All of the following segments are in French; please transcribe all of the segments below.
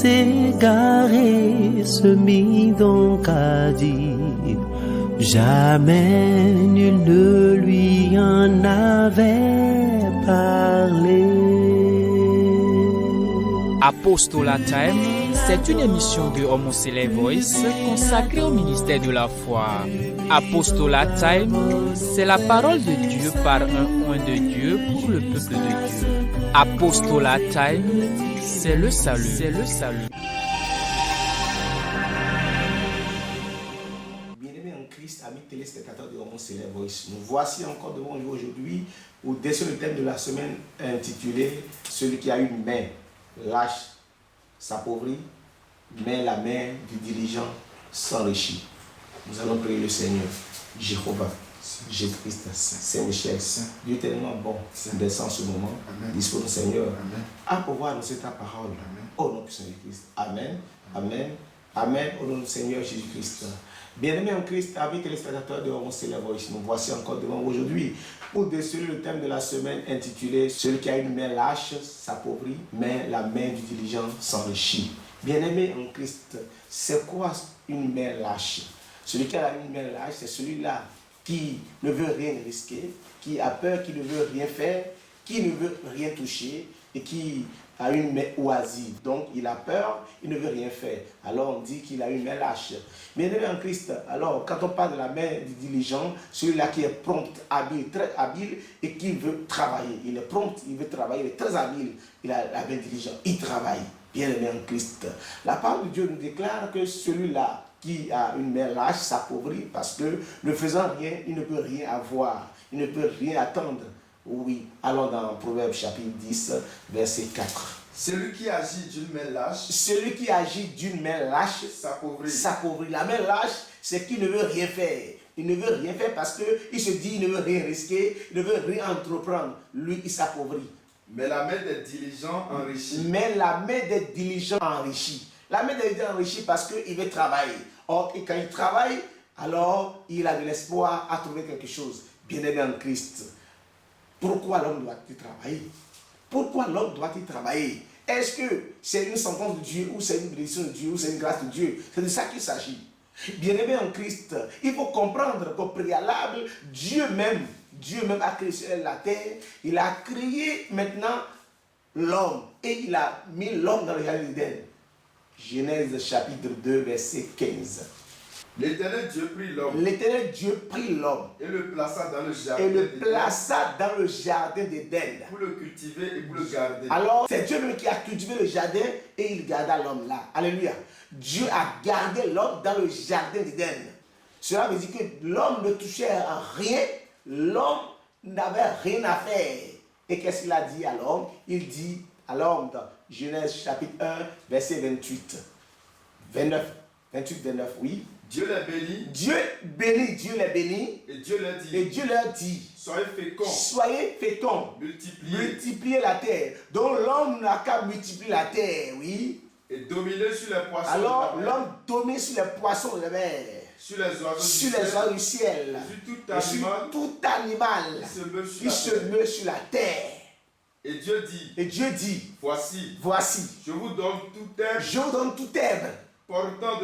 s'égarer, se mit donc à dire, jamais nul ne lui en avait parlé. Apostolat Time, c'est une émission de Homo Voice consacrée au ministère de la foi. Apostolat Time, c'est la parole de Dieu par un oint de Dieu pour le peuple de Dieu. Apostolat Time, c'est le salut, c'est le salut. Bien-aimés en Christ, amis téléspectateurs de Homo Voice, nous voici encore devant vous aujourd'hui pour décider le thème de la semaine intitulé « Celui qui a une main lâche s'appauvrit, mais la main du diligent s'enrichit. » Nous allons prier le Seigneur, Jéhovah, Jésus-Christ, Saint-Michel, Dieu tellement bon, descend en ce moment, dispose Seigneur, à pouvoir annoncer ta parole. Amen. Au nom du Seigneur Christ. Amen. Amen. Amen. Au nom du Seigneur Jésus-Christ. Bien-aimés en Christ, amis téléspectateurs de Homo Voice, nous voici encore devant vous aujourd'hui pour déceler le thème de la semaine intitulé « Celui qui a une main lâche s'appauvrit, mais la main du diligent s'enrichit ». Bien-aimés en Christ, c'est quoi une main lâche? Celui qui a une main lâche, c'est celui-là qui ne veut rien risquer, qui a peur, qui ne veut rien faire, qui ne veut rien toucher et qui a une main oisive. Donc il a peur, il ne veut rien faire. Alors on dit qu'il a une main lâche. Bien-aimé en Christ, alors quand on parle de la main du diligent, celui-là qui est prompt, habile, très habile et qui veut travailler. Il est prompt, il veut travailler, il est très habile, il a la main diligente, il travaille. Bien-aimé en Christ. La parole de Dieu nous déclare que celui-là qui a une main lâche s'appauvrit parce que ne faisant rien, il ne peut rien avoir, il ne peut rien attendre. Oui, allons dans Proverbe chapitre 10, verset 4. Celui qui agit d'une main lâche, celui qui agit d'une main lâche s'appauvrit. La main lâche, c'est qu'il ne veut rien faire. Il ne veut rien faire parce qu'il se dit il ne veut rien risquer, il ne veut rien entreprendre. Lui, il s'appauvrit. Mais la main des diligents enrichit. Mais la main des diligents enrichit. La main des diligents enrichit parce qu'il veut travailler. Or, et quand il travaille, alors il a de l'espoir à trouver quelque chose. Bien-aimé en Christ. Pourquoi l'homme doit-il travailler? Pourquoi l'homme doit-il travailler? Est-ce que c'est une sentence de Dieu ou c'est une bénédiction de Dieu ou c'est une grâce de Dieu? C'est de ça qu'il s'agit. Bien-aimé en Christ, il faut comprendre qu'au préalable, Dieu même a créé la terre. Il a créé maintenant l'homme et il a mis l'homme dans le jardin d'Éden. Genèse chapitre 2, verset 15. L'éternel Dieu prit l'homme. L'éternel Dieu prit l'homme. Et le plaça dans le jardin. Et le plaça dans le jardin d'Éden. Pour le cultiver et pour le garder. Alors, c'est Dieu même qui a cultivé le jardin et il garda l'homme là. Alléluia. Dieu a gardé l'homme dans le jardin d'Éden. Cela veut dire que l'homme ne touchait à rien. L'homme n'avait rien à faire. Et qu'est-ce qu'il a dit à l'homme? Il dit à l'homme dans Genèse chapitre 1, verset 28. 29, 29, oui. Dieu les bénit. Dieu les bénit. Et Dieu leur dit. Soyez féconds. Soyez féconds. Multipliez la terre. Donc l'homme n'a qu'à multiplier la terre, oui. Et dominer sur les poissons. Alors l'homme domine sur les poissons de la mer. Sur les oiseaux du ciel. Sur tout animal qui se meut sur la terre. Et Dieu dit. Voici. Je vous donne toute herbe. Portant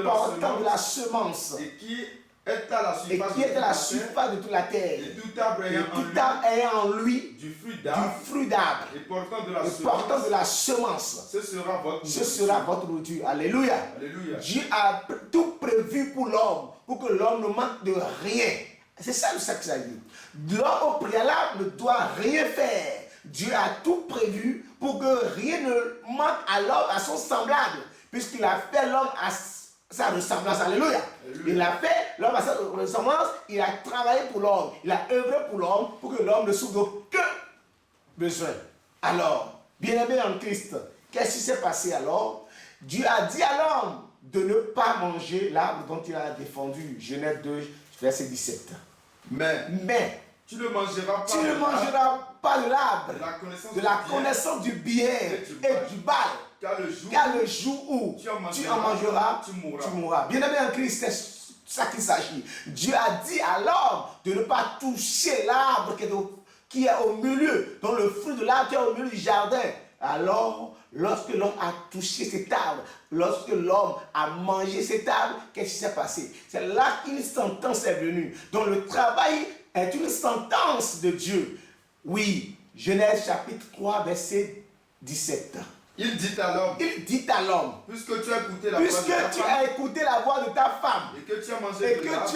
de la semence. Et qui est à la surface de toute la terre. Et tout arbre ayant en lui du fruit d'arbre. Et portant de la semence. Ce sera votre nourriture. Alléluia. Dieu a tout prévu pour l'homme. Pour que l'homme ne manque de rien. C'est ça le sac que ça dit. L'homme au préalable ne doit rien faire. Dieu a tout prévu pour que rien ne manque à l'homme, à son semblable. Puisqu'il a fait l'homme à sa ressemblance. Alléluia. Il a fait l'homme à sa ressemblance. Il a travaillé pour l'homme. Il a œuvré pour l'homme pour que l'homme ne souffre d'aucun besoin. Alors, bien-aimé en Christ, qu'est-ce qui s'est passé alors? Dieu a dit à l'homme de ne pas manger l'arbre dont il a défendu. Genèse 2, verset 17. Mais tu ne mangeras pas de l'arbre de la connaissance du bien et du mal. Car le jour où tu en mangeras, tu mourras. Bien-aimé en Christ, c'est ça qu'il s'agit. Dieu a dit à l'homme de ne pas toucher l'arbre qui est au milieu, dont le fruit de l'arbre qui est au milieu du jardin. Alors, lorsque l'homme a touché cet arbre, lorsque l'homme a mangé cet arbre, qu'est-ce qui s'est passé? C'est là qu'une sentence est venue. Donc le travail est une sentence de Dieu. Oui, Genèse chapitre 3, verset 17. Il dit à l'homme, puisque tu as écouté la voix de ta femme, et que tu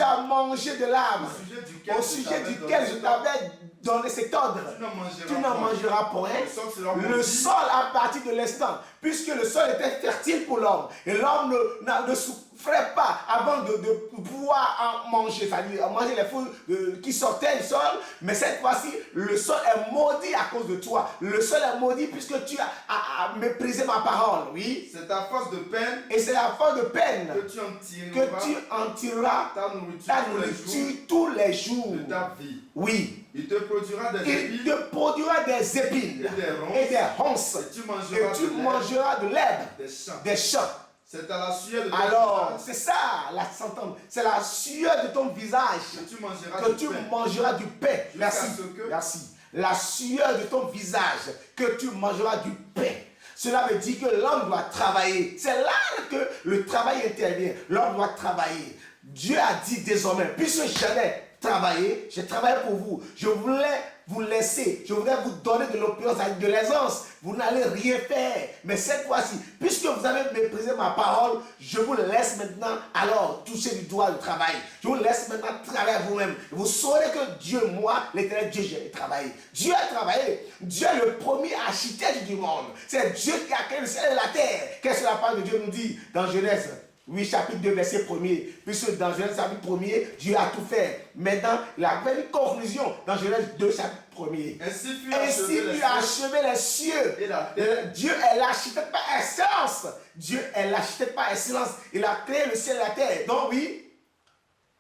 as mangé de l'arbre, au sujet duquel je t'avais donné cet ordre, tu n'en mangeras point. Le sol à partir de l'instant, puisque le sol était fertile pour l'homme, et l'homme ne souffrait pas avant de pouvoir en manger, c'est-à-dire manger les fruits qui sortaient du sol, mais cette fois-ci, le sol est maudit à cause de toi. Le sol est maudit puisque tu as méprisé ma parole, oui. C'est à force de peine, et c'est à force de peine que tu en tireras ta nourriture tous les jours de ta vie. Oui. Il te produira des épines et des ronces, et tu mangeras de l'herbe des champs. C'est à la sueur de ton Alors, c'est ça la sentence. C'est la sueur de ton visage que tu mangeras du pain. Merci. La sueur de ton visage que tu mangeras du pain. Cela veut dire que l'homme doit travailler. C'est là que le travail intervient. L'homme doit travailler. Dieu a dit désormais, puisque j'allais travailler, j'ai travaillé pour vous. Je voulais vous laisser, je voulais vous donner de l'opulence, de l'aisance. Vous n'allez rien faire. Mais cette fois-ci, puisque vous avez méprisé ma parole, je vous laisse maintenant alors toucher du doigt le travail. Je vous laisse maintenant travailler vous-même. Vous saurez que Dieu, moi, l'Éternel Dieu, j'ai travaillé. Dieu a travaillé. Dieu est le premier architecte du monde. C'est Dieu qui a créé le ciel et la terre. Qu'est-ce que la parole de Dieu nous dit dans Genèse? Oui, chapitre 2, verset 1er. Puisque dans Genèse chapitre 1er, Dieu a tout fait. Maintenant, il a fait une conclusion dans Genèse 2, chapitre 1er. Ainsi fut achevé les cieux. Et la terre. Dieu est l'architecte par excellence. Dieu est l'architecte par excellence. Il a créé le ciel et la terre. Donc oui.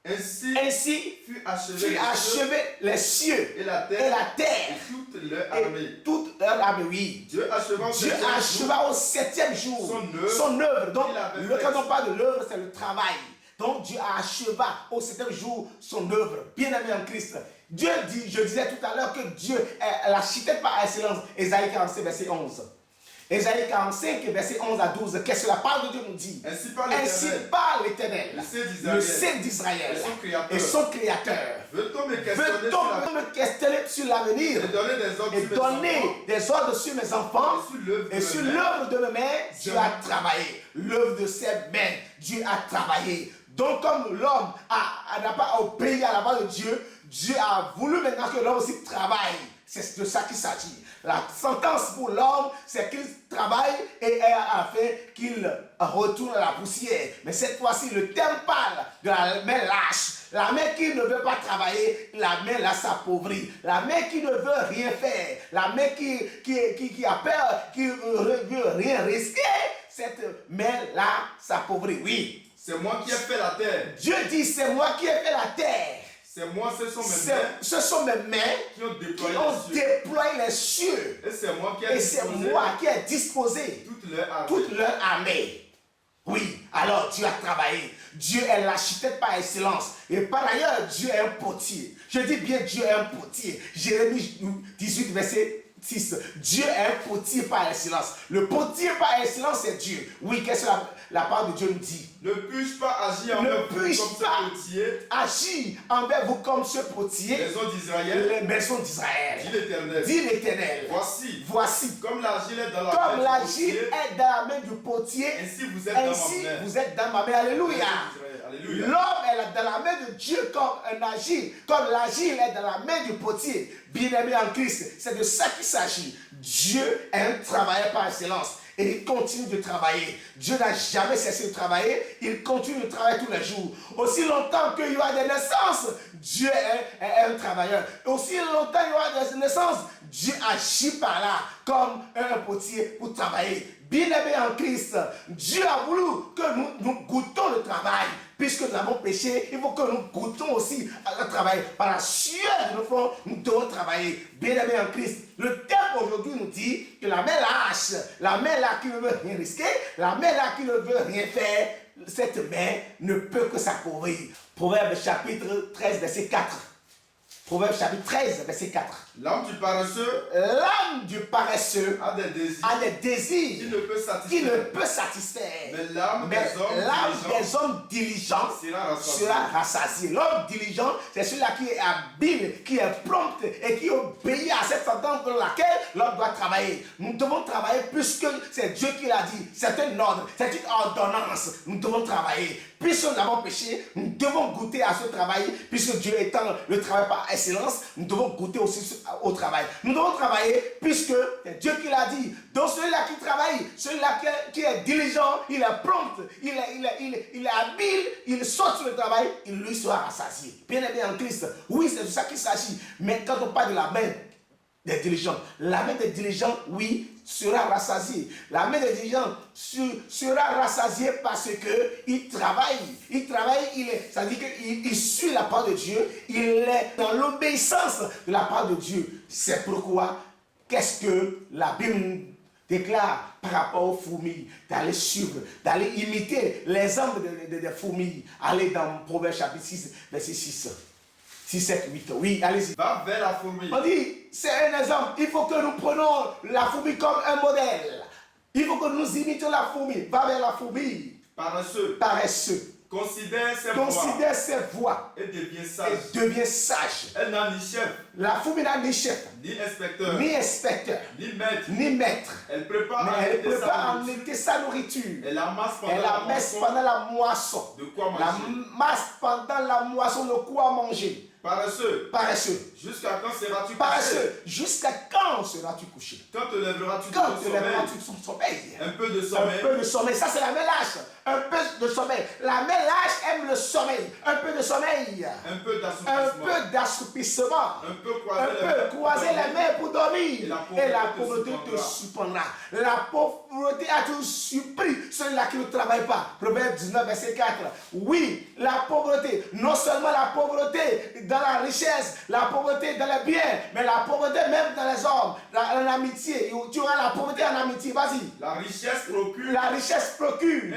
Ainsi fut achevé les cieux et la terre. Et toute leur armée. Oui. Dieu acheva au 7e jour son œuvre. Donc, quand on parle de l'œuvre, c'est le travail. Donc, Dieu acheva au 7e jour son œuvre. Bien-aimé en Christ. Dieu dit, je disais tout à l'heure que Dieu est l'architecte par excellence. Ésaïe 45, verset 11. Ésaïe 45, verset 11 à 12, qu'est-ce que la parole de Dieu nous dit? Ainsi parle l'Éternel, le Saint d'Israël et son Créateur. Veut-on me questionner sur l'avenir et donner des ordres sur mes enfants et sur l'œuvre de mes mains? Dieu a travaillé. L'œuvre de ses mains, Dieu a travaillé. Donc comme l'homme n'a pas obéi à la voix de Dieu, Dieu a voulu maintenant que l'homme aussi travaille. C'est de ça qu'il s'agit. La sentence pour l'homme, c'est qu'il travaille et afin qu'il retourne à la poussière. Mais cette fois-ci, le terme parle de la main lâche. La main qui ne veut pas travailler, la main là s'appauvrit. La main qui ne veut rien faire, la main qui a peur, qui ne veut rien risquer, cette main là s'appauvrit. Oui. C'est moi qui ai fait la terre. Dieu dit, c'est moi qui ai fait la terre. C'est moi, ce sont mes mains qui ont déployé les cieux. Et c'est moi qui ai disposé toute leur armée. Oui, alors Dieu a travaillé. Dieu est l'architecte par excellence. Et par ailleurs, Dieu est un potier. Je dis bien Dieu est un potier. Jérémie 18, verset 6. Dieu est un potier par excellence. Le potier par excellence, c'est Dieu. Oui, qu'est-ce que la parole de Dieu nous dit? Ne puis-je pas agir envers vous comme ce potier? Agir envers vous comme ce potier. Les maisons d'Israël. Dit l'Éternel. Voici. Comme l'argile est dans la main du potier. Ainsi vous êtes dans ma main. Alléluia. L'homme est dans la main de Dieu comme un argile. Comme l'argile est dans la main du potier. Bien-aimé en Christ. C'est de ça qu'il s'agit. Dieu est un travailleur par excellence. Et il continue de travailler. Dieu n'a jamais cessé de travailler. Il continue de travailler tous les jours. Aussi longtemps qu'il y aura des naissances, Dieu est un travailleur. Aussi longtemps qu'il y aura des naissances, Dieu agit par là comme un potier pour travailler. Bien-aimé en Christ, Dieu a voulu que nous goûtons le travail. Puisque nous avons péché, il faut que nous goûtons aussi à travail. Par la sueur de nos fronts, nous devons travailler. Bien-aimé en Christ, le thème aujourd'hui nous dit que la main lâche, la main là qui ne veut rien risquer, la main là qui ne veut rien faire, cette main ne peut que s'appauvrir. Proverbe chapitre 13, verset 4. Proverbe chapitre 13, verset 4. L'âme du paresseux a des désirs qui ne peut satisfaire. Mais l'âme des hommes diligents sera rassasiée. L'homme diligent, c'est celui-là qui est habile, qui est prompt et qui obéit à cette sentence dans laquelle l'homme doit travailler. Nous devons travailler puisque c'est Dieu qui l'a dit. C'est un ordre, c'est une ordonnance. Nous devons travailler. Puisque nous avons péché, nous devons goûter à ce travail. Puisque Dieu étant le travail par excellence, nous devons goûter aussi au travail. Nous devons travailler puisque c'est Dieu qui l'a dit. Donc celui-là qui travaille, celui-là qui est diligent, il est prompt, il est habile, il saute sur le travail, il lui sera rassasié. Bien aimé en Christ, oui, c'est de ça qu'il s'agit. Mais quand on parle de la main des diligents, la main des diligents, oui, sera rassasiée. La main des diligents sera rassasiée parce que il travaille, ça veut dire qu'il suit la parole de Dieu, il est dans l'obéissance de la parole de Dieu. C'est pourquoi, qu'est-ce que la Bible déclare par rapport aux fourmis, d'aller suivre, d'aller imiter l'exemple des fourmis. Allez dans Proverbe chapitre 6, verset 6. 6, 7, 8. Oui, allez-y. Va vers la fourmi. On dit, c'est un exemple. Il faut que nous prenions la fourmi comme un modèle. Il faut que nous imitions la fourmi. Va vers la fourmi. Paresseux. Considère ses voies. Et deviens sage. Elle n'a ni chef. La fourmi n'a ni chef. Ni inspecteur. Ni maître. Elle prépare en été sa nourriture. Elle amasse pendant la moisson. De quoi manger. La masse pendant la moisson de quoi manger. Paresseux. Jusqu'à quand seras-tu couché? Jusqu'à quand seras-tu couché? Quand te lèveras-tu de ton sommeil? Un peu de sommeil. Ça, c'est la main lâche. Un peu de sommeil. La main lâche aime le sommeil. Un peu de sommeil. Un peu d'assoupissement. Un peu croiser les mains pour dormir. Et la pauvreté te surprendra. La pauvreté a toujours surpris celui-là qui ne travaille pas. Proverbe 19, verset 4. Oui, la pauvreté. Non seulement la pauvreté dans la richesse, la pauvreté dans les biens, mais la pauvreté même dans les hommes, en amitié. Tu auras la pauvreté en amitié. Vas-y. La richesse procure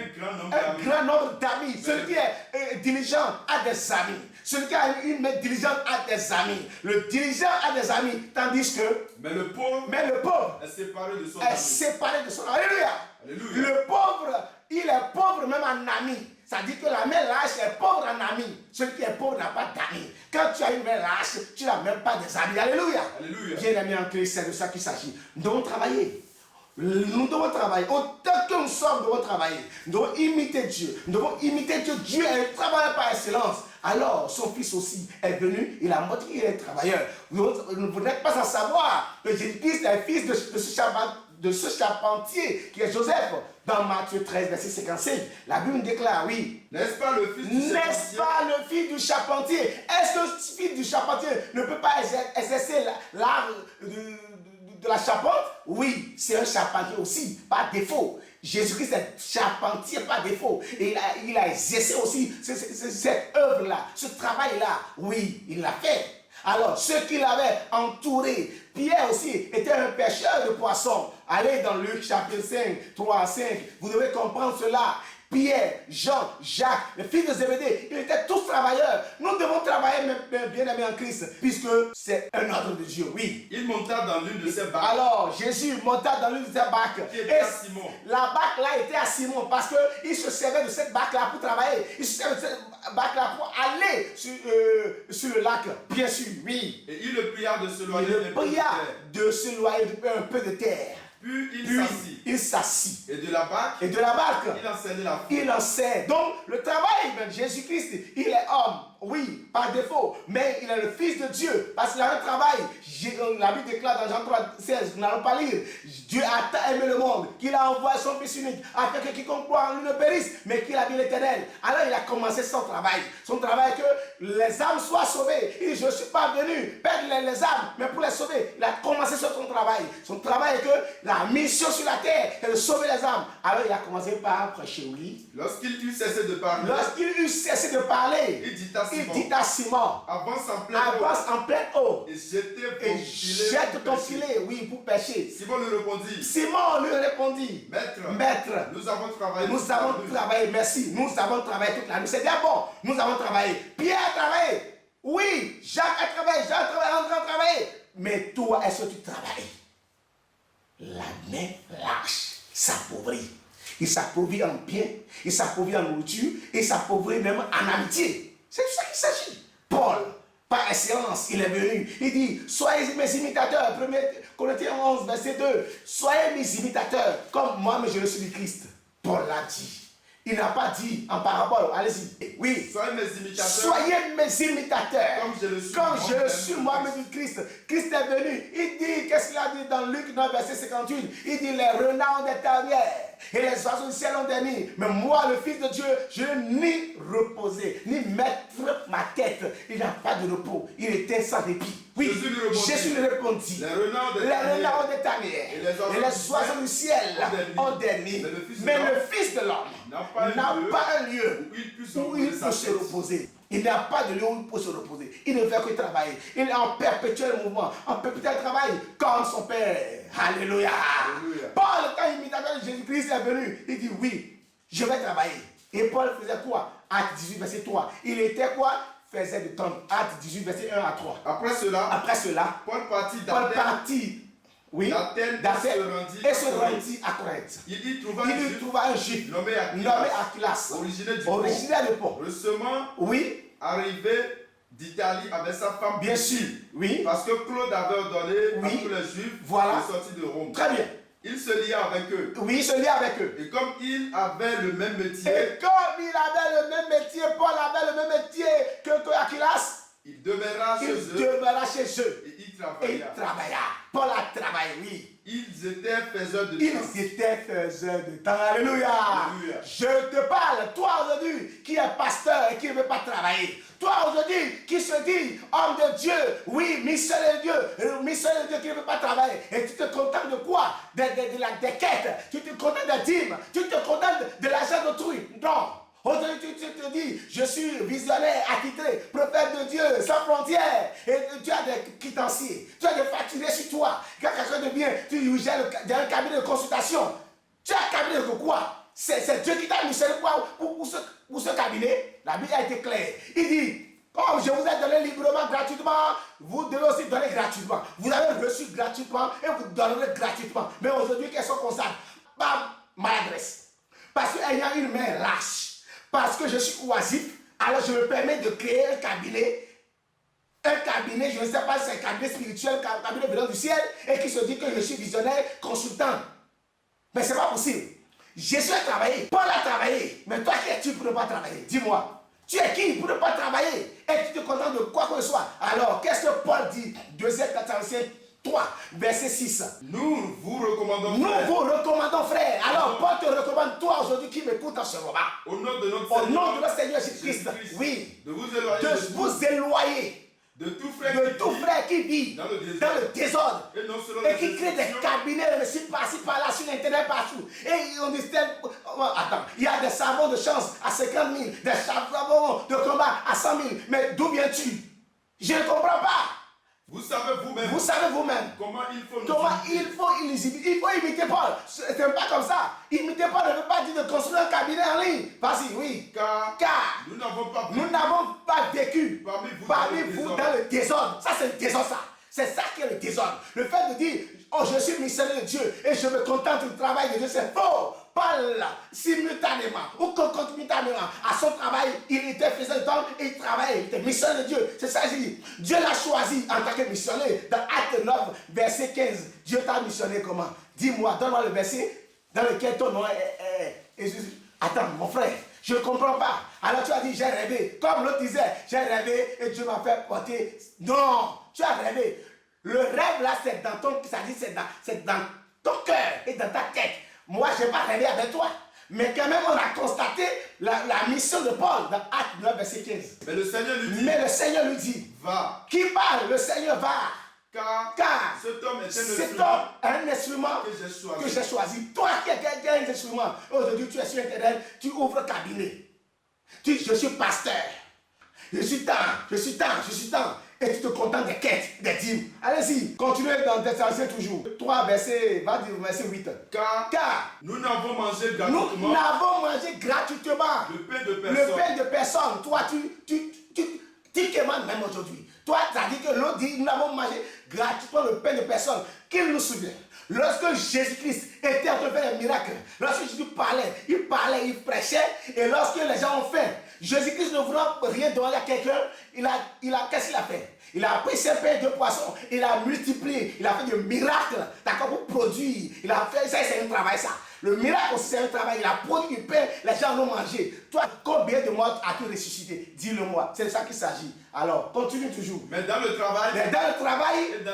un grand nombre d'amis. Celui qui est diligent a des amis. Celui qui a une main diligente a des amis. Le diligent a des amis. Tandis que mais le pauvre est séparé de son ami. Alléluia. Le pauvre, il est pauvre même en ami. Ça dit que la main lâche est pauvre en ami. Celui qui est pauvre n'a pas d'amis. Quand tu as une main lâche, tu n'as même pas des amis. Alléluia. Bien aimé en Christ, c'est de ça qu'il s'agit. Nous devons travailler. Autant que nous sommes, nous devons travailler. Nous devons imiter Dieu. Dieu est un travailleur par excellence. Alors, son fils aussi est venu, il a montré qu'il est travailleur. Vous n'êtes pas à savoir que Jésus-Christ est fils de ce charpentier qui est Joseph. Dans Matthieu 13, verset 55, la Bible déclare, oui. N'est-ce pas le fils du charpentier? Est-ce que le fils du charpentier ne peut pas exercer l'art de la charpente? Oui, c'est un charpentier aussi, par défaut. Jésus-Christ est charpentier par défaut. Et il a exercé aussi cette œuvre-là, ce travail-là. Oui, il l'a fait. Alors, ceux qui l'avaient entouré, Pierre aussi était un pêcheur de poissons. Allez dans Luc chapitre 5, 3 à 5, vous devez comprendre cela. Pierre, Jean, Jacques, les fils de Zébédée, ils étaient tous travailleurs. Nous devons travailler, bien aimés en Christ, puisque c'est un ordre de Dieu, oui. Il monta dans l'une de ces barques. Alors, Jésus monta dans l'une de ces barques. Et à Simon. La barque là était à Simon, parce qu'il se servait de cette barque là pour travailler. Il se servait de cette barque là pour aller sur le lac, bien sûr, oui. Et il le pria de s'éloigner un peu de terre. Puis il s'assit. Et de la barque, il enseignait la foi. Il enseigne. Donc, le travail, même Jésus-Christ, il est homme, oui, par défaut, mais il est le Fils de Dieu, parce qu'il a un travail. La Bible déclare dans Jean 3, 16, nous n'allons pas lire. Dieu a tant aimé le monde qu'il a envoyé son Fils unique, afin que quiconque croit en lui ne périsse, mais qu'il a vie l'éternel. Alors, il a commencé son travail. Son travail que les âmes soient sauvées. Il dit, je ne suis pas venu perdre les âmes, mais pour les sauver. Il a commencé sur son travail. Son travail est que la mission sur la terre est de sauver les âmes. Alors, il a commencé par prêcher, oui. Lorsqu'il eut cessé de parler, il dit à Simon, avance en pleine eau. Et jette ton filet, oui, pour pêcher. Simon lui répondit, Maître, nous avons travaillé. Merci. Nous avons travaillé toute la nuit. C'est bien bon. Nous avons travaillé. Pierre a travaillé. Oui, Jacques a travaillé, André a travaillé. Mais toi, est-ce que tu travailles? La main lâche, s'appauvrit. Il s'appauvrit en bien, il s'appauvrit en nourriture, il s'appauvrit même en amitié. C'est de ça qu'il s'agit. Paul, par excellence, il est venu. Il dit, soyez mes imitateurs. 1 Corinthiens 11, verset 2. Soyez mes imitateurs, comme moi, mais je le suis du Christ. Paul l'a dit. Il n'a pas dit en parabole. Allez-y. Oui. Soyez mes imitateurs. Soyez mes imitateurs. Comme je le suis moi-même du Christ. Christ est venu. Il dit, qu'est-ce qu'il a dit dans Luc 9, verset 58? Il dit, les renards ont des tanières et les oiseaux du ciel ont des nids. Mais moi, le Fils de Dieu, je n'ai ni reposé, ni mettre ma tête. Il n'a pas de repos. Il était sans répit. Oui, Jésus lui répondit. Les renards ont des tanières et les oiseaux du ciel ont des nids. Mais le Fils de l'homme n'a pas un lieu où il peut se reposer. Il n'a pas de lieu où il peut se reposer. Il ne fait que travailler. Il est en perpétuel mouvement, en perpétuel travail, comme son Père. Alléluia. Paul, quand imitateur de Jésus-Christ est venu, il dit oui, je vais travailler. Et Paul faisait quoi? Acte 18, verset 3. Il était quoi? Faisait du temps. Acte 18, verset 1 à 3. Après cela, Paul partit d'Athènes. Oui, et se rendit à Corinthe. Il y trouva un juif nommé Aquilas, originaire de Pont. Récemment arrivé d'Italie avec sa femme. Bien sûr, oui. Parce que Claude avait ordonné à tous les juifs de sortir de Rome. Très bien. Il se lia avec eux. Oui, il se lia avec eux. Et comme il avait le même métier. Paul avait le même métier que Aquilas. Il demeura chez eux. Et il travailla. Paul a travaillé, oui. Ils étaient faiseurs de temps. Alléluia. Je te parle, toi aujourd'hui, qui es pasteur et qui ne veut pas travailler. Toi aujourd'hui, qui se dit homme de Dieu, oui, missionnaire de Dieu qui ne veut pas travailler. Et tu te contentes de quoi? Des quêtes. Tu te contentes de dîmes. Tu te contentes de l'argent d'autrui. Non. Aujourd'hui, tu te dis, je suis visionnaire, attitré, prophète de Dieu, sans frontières. Et tu as des quitanciers, tu as des facturés sur toi. Quand quelque chose de bien, tu gères un cabinet de consultation. Tu as un cabinet de quoi? C'est Dieu qui t'a mis pour ce cabinet. La Bible a été claire. Il dit, comme je vous ai donné librement, gratuitement, vous devez aussi donner gratuitement. Vous avez reçu gratuitement et vous donnerez gratuitement. Mais aujourd'hui, qu'est-ce qu'on constate? Maladresse. Parce qu'ayant une main lâche, parce que je suis oisif, alors je me permets de créer un cabinet. Un cabinet, je ne sais pas si c'est un cabinet spirituel, un cabinet venant du ciel, et qui se dit que je suis visionnaire, consultant. Mais ce n'est pas possible. Jésus a travaillé, Paul a travaillé. Mais toi, qui es-tu pour ne pas travailler? Dis-moi. Tu es qui pour ne pas travailler? Et tu te contentes de quoi que ce soit? Alors, qu'est-ce que Paul dit? 2 Thessaloniciens 3, verset 6. Nous vous recommandons, frère. Alors, Paul te recommande, toi aujourd'hui qui m'écoute dans ce moment. Au nom de notre Seigneur Jésus-Christ. Oui. De vous éloigner. De tout frère qui vit dans le désordre et qui crée des cabinets par-ci, par-là, sur l'internet, partout. Et on dit, attends, il y a des savons de chance à 50 000, des savons de combat à 100 000. Mais d'où viens-tu? Je ne comprends pas. Vous savez vous-même comment il faut imiter Paul. Ce n'est pas comme ça. Imiter Paul ne veut pas dire de construire un cabinet en ligne. Vas-y, oui. Car nous n'avons pas vécu parmi vous dans le désordre. Ça, c'est le désordre, ça. C'est ça qui est le désordre. Le fait de dire, oh, je suis missionnaire de Dieu et je me contente du travail de Dieu, c'est faux. Paul, simultanément ou concomitamment à son travail, il était faisant de temps et il travaillait, il était missionnaire de Dieu. C'est ça que je dis. Dieu l'a choisi en tant que missionnaire. Dans Acte 9, verset 15, Dieu t'a missionné comment? Dis-moi, donne-moi le verset dans lequel ton nom est Jésus. Attends, mon frère, je ne comprends pas. Alors tu as dit, j'ai rêvé. Comme l'autre disait, j'ai rêvé et Dieu m'a fait porter. Non, tu as rêvé. Le rêve là, c'est dans ton, c'est dans ton cœur et dans ta tête. Moi, je n'ai pas rêvé avec toi. Mais quand même, on a constaté la mission de Paul dans Acte 9, verset 15. Mais le Seigneur lui dit, va. Qui parle? Le Seigneur va. Car cet homme est un instrument que j'ai choisi. Toi qui es un instrument, aujourd'hui tu es sur Internet, tu ouvres un cabinet. Je suis pasteur. Je suis temps. Et tu te contentes des quêtes, des dîmes. Allez-y, continuez dans Thessaloniciens toujours. 3, verset 8. Car nous n'avons mangé gratuitement. Le pain de personne. Toi, mythiquement même aujourd'hui. Toi, tu as dit que l'autre dit, nous avons mangé gratuitement le pain de personne. Qu'il nous souvient. Lorsque Jésus-Christ était en train de faire des miracles, lorsque Jésus parlait, il prêchait, et lorsque les gens ont faim, Jésus-Christ ne voulant rien demander à quelqu'un, qu'est-ce qu'il a fait? Il a pris ses pains de poisson, il a multiplié, il a fait des miracles, d'accord, pour produire. Il a fait, ça c'est un travail ça. Le miracle aussi c'est un travail, il a produit du pain, les gens l'ont mangé. Toi, combien de morts as-tu ressuscité? Dis-le-moi, c'est de ça qu'il s'agit. Alors, continue toujours. Mais dans le travail, et dans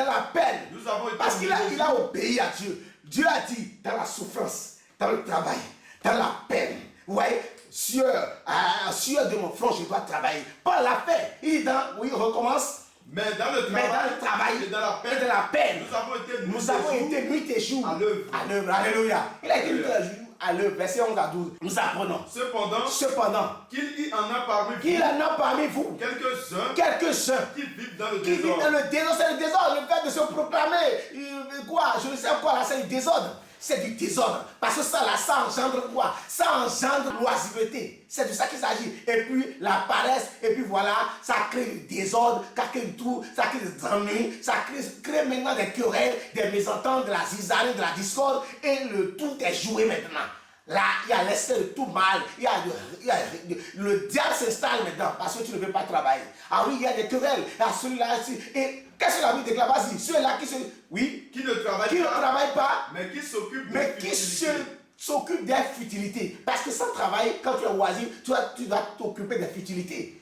la peine, nous avons été parce qu'il a obéi à Dieu. Dieu a dit, dans la souffrance, dans le travail, dans la peine, vous voyez, sueur de mon front, je dois travailler. Paul l'a fait. Il dit, oui, on recommence. Mais dans le travail et dans la peine, nous avons été nuit et jour à l'œuvre. Alléluia. Il a été nuit et jour à l'œuvre. Verset 11 à 12. Nous apprenons. Cependant, qu'il y en a parmi vous, quelques-uns qui vivent dans le désordre. C'est le désordre, le fait de se proclamer. Quoi? Je ne sais quoi, là, c'est le désordre. C'est du désordre. Parce que ça engendre quoi? Ça engendre l'oisiveté. C'est de ça qu'il s'agit. Et puis la paresse. Et puis voilà, ça crée du désordre, ça crée du tout, ça crée des ennuis, ça crée maintenant des querelles, des mésententes, de la zizanie, de la discorde. Et le tout est joué maintenant. Là, il y a l'essai de tout mal. Le diable s'installe maintenant parce que tu ne veux pas travailler. Ah oui, il y a des querelles. Il y a celui-là. Et qu'est-ce que la Bible déclare? Vas-y, ceux-là qui ne travaillent pas, mais qui s'occupent des futilités. Parce que sans travail, quand tu es oisif, tu dois t'occuper des futilités.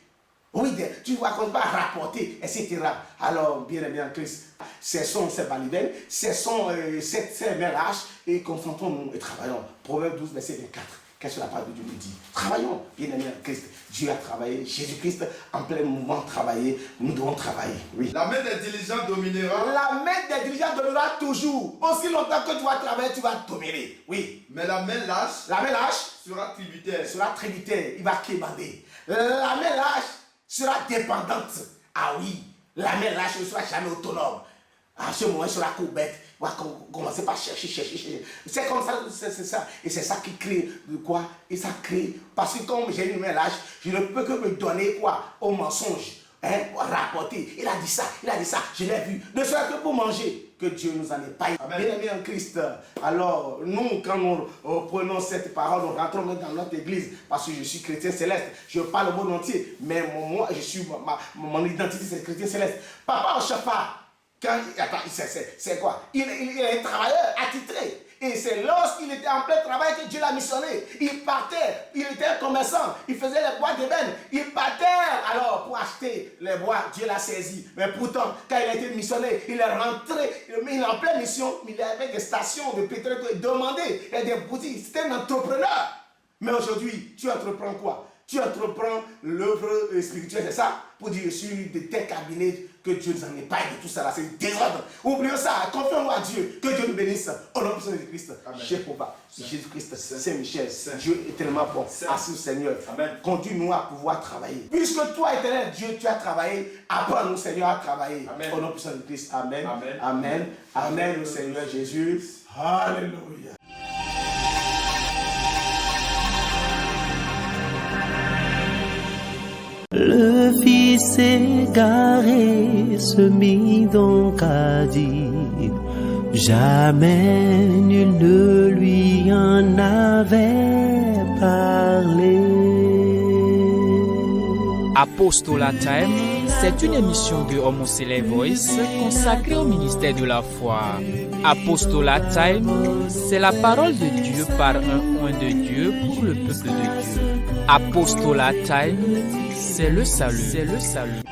Oui, tu vas pas rapporter, etc. Alors, bien aimé en Christ, cessons ces balivelles, cessons ces mélages et confrontons-nous et travaillons. Proverbe 12, verset 24. Qu'est-ce que la parole de Dieu nous dit? Travaillons, bien aimé en Christ. Dieu a travaillé, Jésus-Christ en plein mouvement travaillé. Nous devons travailler. Oui. La main des diligents dominera. La main des diligents dominera toujours. Aussi longtemps que tu vas travailler, tu vas dominer. Oui. Mais la main lâche sera tributaire. Il va quémander. La main lâche sera dépendante. Ah oui, la main lâche ne sera jamais autonome. À ce moment, elle sera courbette. On va commencer par chercher. C'est comme ça, c'est ça. Et c'est ça qui crée quoi? Et ça crée, parce que comme j'ai une main lâche, je ne peux que me donner quoi? Au mensonge. Pour rapporter. Il a dit ça, je l'ai vu. Ne serait que pour manger, que Dieu nous en épargne. Bien aimé en Christ. Alors, nous, quand nous prenons cette parole, nous rentrons dans notre église, parce que je suis chrétien céleste. Je parle au monde entier, mais moi, je suis, mon identité, c'est chrétien céleste. Papa au chauffard, c'est quoi? Il est un travailleur attitré. Et c'est lorsqu'il était en plein travail que Dieu l'a missionné. Il partait, il était un commerçant, il faisait les bois d'ébène. Il partait alors pour acheter les bois, Dieu l'a saisi. Mais pourtant, quand il a été missionné, il est rentré, il est en pleine mission, il avait des stations de pétrole qu'il demandait, et des boutiques. C'était un entrepreneur. Mais aujourd'hui, tu entreprends quoi? Tu entreprends l'œuvre spirituelle, c'est ça? Pour dire, je suis de tes cabinets, que Dieu nous en épargne de tout ça là, c'est le désordre. Oublions ça, confions-nous à Dieu, que Dieu nous bénisse. Au nom de Jésus-Christ, Jéhovah, Jésus-Christ, Saint-Michel, Dieu est tellement bon, assis Seigneur. Conduis-nous à pouvoir travailler. Puisque toi, éternel Dieu, tu as travaillé, apprends-nous Seigneur à travailler. Amen. Au nom de Jésus-Christ, Amen. Amen. Amen. Amen, Seigneur Jésus. Alléluia. Le fils égaré se mit donc à dire, jamais nul ne lui en avait parlé. Apostolat Time, c'est une émission de Homoncele Voice consacrée au ministère de la foi. Apostolat Time, c'est la parole de Dieu par un oint de Dieu pour le peuple de Dieu. Apostolat Time, c'est le salut.